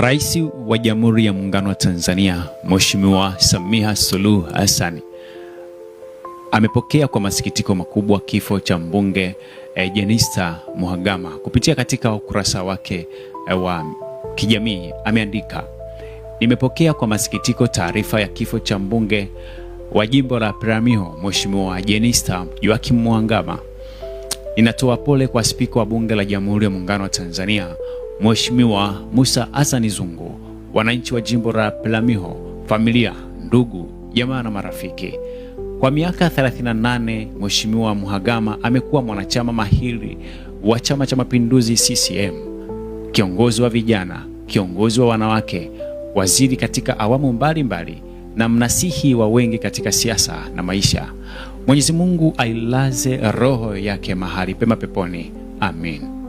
Rais wa Jamhuri ya Muungano wa Tanzania, Mheshimiwa Samia Suluhu Hassan amepokea kwa masikitiko makubwa kifo cha mbunge Jenista Mhagama. Kupitia katika ukurasa wake wa kijamii ameandika: nimepokea kwa masikitiko taarifa ya kifo cha mbunge wa jimbo la Peramiho, Mheshimiwa Jenista Joakim Mhagama. Ninatoa pole kwa Spika wa Bunge la Jamhuri ya Muungano wa Tanzania, Mheshimiwa Musa Hassan Zungu, wananchi wa jimbo la Peramiho, familia, ndugu, jamaa na marafiki. Kwa miaka 38, Mheshimiwa Mhagama amekuwa mwanachama mahiri wa Chama cha Mapinduzi CCM, kiongozi wa vijana, kiongozi wa wanawake, waziri katika awamu mbalimbali na mnasihi wa wengi katika siasa na maisha. Mwenyezi Mungu ailaze roho yake mahali pema peponi. Amin.